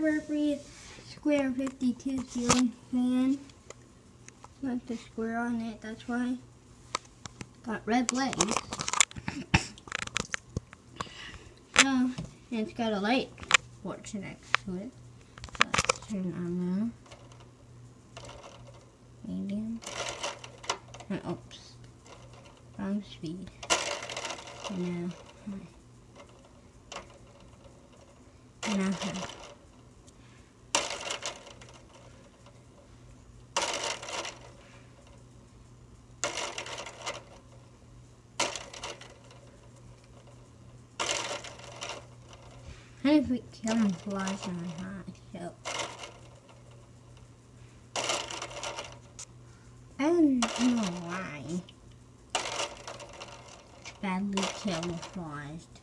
square 52 ceiling fan. Like the square on it, that's why. Got red legs. Oh, and it's got a light switch next to it. So let's turn it on now. Medium. And oops. Wrong speed. And now high. And now high. I put camouflage on high, so I don't know why it's badly camouflaged.